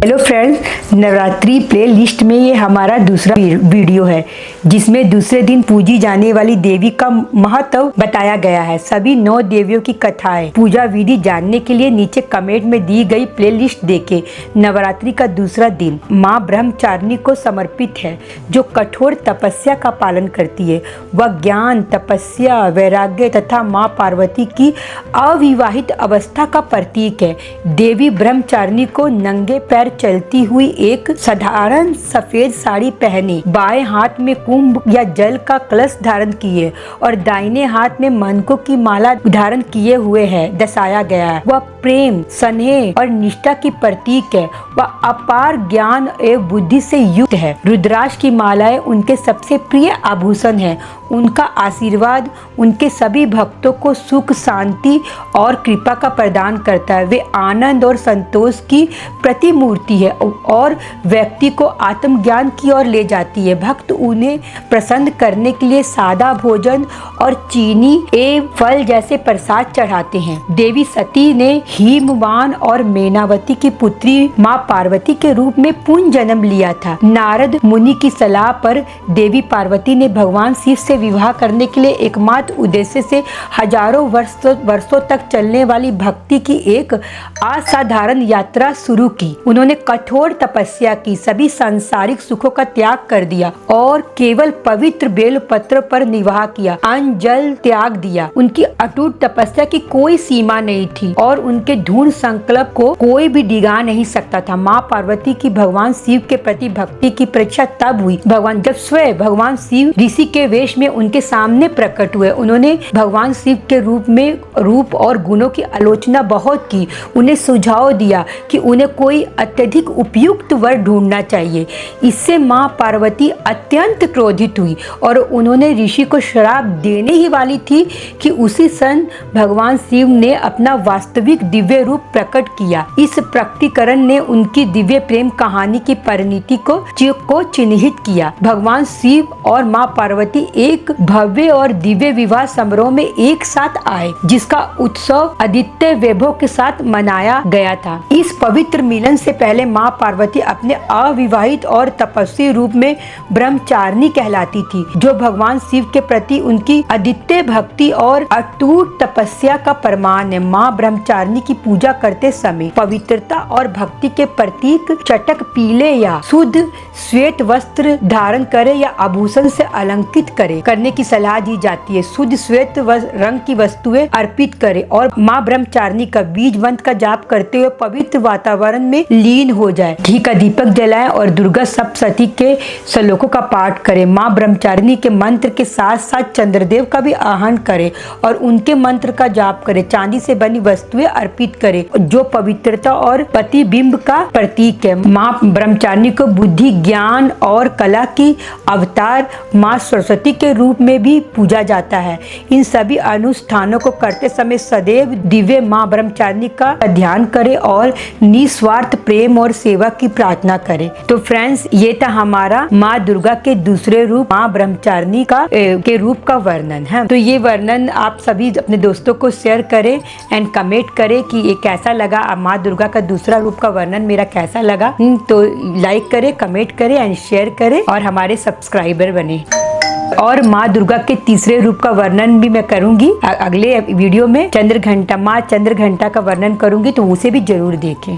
Hello friends, Navratri play list में ये हमारा दूसरा वीडियो है जिसमें दूसरे दिन पूजी जाने वाली देवी का महत्व बताया गया है। सभी 9 देवियों की कथाएं पूजा विधि जानने के लिए नीचे कमेंट में दी गई प्ले लिस्ट देखें। नवरात्रि का दूसरा दिन माँ ब्रह्मचारिणी को समर्पित है जो कठोर तपस्या का पालन करती है। वह ज्ञान, तपस्या, वैराग्य तथा माँ पार्वती की अविवाहित अवस्था का प्रतीक है। देवी ब्रह्मचारिणी को नंगे पैर चलती हुई एक साधारण सफेद साड़ी पहने, बाएं हाथ में कुंभ या जल का कलश धारण किए और दाहिने हाथ में मनकों की माला धारण किए हुए है दर्शाया गया है। वह प्रेम, स्नेह और निष्ठा की प्रतीक है। वह अपार ज्ञान एवं बुद्धि से युक्त है। रुद्राक्ष की मालाएं उनके सबसे प्रिय आभूषण है। उनका आशीर्वाद उनके सभी भक्तों को सुख, शांति और कृपा का प्रदान करता है। वे आनंद और संतोष की प्रतिमूर्ति है और व्यक्ति को आत्मज्ञान की ओर ले जाती है। भक्त उन्हें प्रसन्न करने के लिए सादा भोजन और चीनी एवं फल जैसे प्रसाद चढ़ाते हैं। देवी सती ने हिमवान और मेनावती की पुत्री माँ पार्वती के रूप में पुनः जन्म लिया था। नारद मुनि की सलाह पर देवी पार्वती ने भगवान शिव से विवाह करने के लिए एकमात्र उद्देश्य से हजारों वर्षों तक चलने वाली भक्ति की एक असाधारण यात्रा शुरू की। उन्होंने कठोर तपस्या की, सभी सांसारिक सुखों का त्याग कर दिया और केवल पवित्र बेल पत्र पर निवाह किया, अन्न जल त्याग दिया। उनकी अटूट तपस्या की कोई सीमा नहीं थी और उनके दृढ़ संकल्प को कोई भी डिगा नहीं सकता था। माँ पार्वती की भगवान शिव के प्रति भक्ति की परीक्षा तब हुई जब स्वयं भगवान शिव ऋषि के वेश में उनके सामने प्रकट हुए। उन्होंने भगवान शिव के रूप और गुणों की आलोचना बहुत की। उन्हें सुझाव दिया कि उन्हें कोई अत्यधिक उपयुक्त वर ढूंढना चाहिए। इससे माँ पार्वती अत्यंत क्रोधित हुई और उन्होंने ऋषि को श्राप देने ही वाली थी कि उसी क्षण भगवान शिव ने अपना वास्तविक दिव्य रूप प्रकट किया। इस प्रकटीकरण ने उनकी दिव्य प्रेम कहानी की परिणति को चिन्हित किया। भगवान शिव और माँ पार्वती एक भव्य और दिव्य विवाह समारोह में एक साथ आए जिसका उत्सव आदित्य वैभव के साथ मनाया गया था। इस पवित्र मिलन से पहले माँ पार्वती अपने अविवाहित और तपस्वी रूप में ब्रह्मचारिणी कहलाती थी, जो भगवान शिव के प्रति उनकी अद्वितीय भक्ति और अटूट तपस्या का प्रमाण है। माँ ब्रह्मचारिणी की पूजा करते समय पवित्रता और भक्ति के प्रतीक चटक पीले या शुद्ध श्वेत वस्त्र धारण करे या आभूषण से अलंकृत करने की सलाह दी जाती है। शुद्ध श्वेत रंग की वस्तुएं अर्पित करे और माँ ब्रह्मचारिणी का बीज मंत्र का जाप करते हुए पवित्र वातावरण में लीन हो जाए। घी का दीपक जलाएं और दुर्गा सप्तशती के श्लोकों का पाठ करें। माँ ब्रह्मचारिणी के मंत्र के साथ साथ चंद्रदेव का भी आह्वान करें और उनके मंत्र का जाप करें। चांदी से बनी वस्तुएं अर्पित करें जो पवित्रता और प्रतिबिंब का प्रतीक है। माँ ब्रह्मचारिणी को बुद्धि, ज्ञान और कला की अवतार माँ सरस्वती के रूप में भी पूजा जाता है। इन सभी अनुष्ठानों को करते समय सदैव दिव्य माँ ब्रह्मचारिणी का ध्यान करें और निस्वार्थ प्रेम और सेवा की प्रार्थना करें। तो फ्रेंड्स, ये था हमारा माँ दुर्गा के दूसरे रूप माँ ब्रह्मचारिणी के रूप का वर्णन है। तो ये वर्णन आप सभी अपने दोस्तों को शेयर करें एंड कमेंट करें कि ये कैसा लगा, माँ दुर्गा का दूसरा रूप का वर्णन मेरा कैसा लगा। तो लाइक करें, कमेंट करें एंड शेयर करें और हमारे सब्सक्राइबर बने। और माँ दुर्गा के तीसरे रूप का वर्णन भी मैं करूंगी अगले वीडियो में। माँ चंद्र घंटा का वर्णन करूंगी, तो उसे भी जरूर देखें।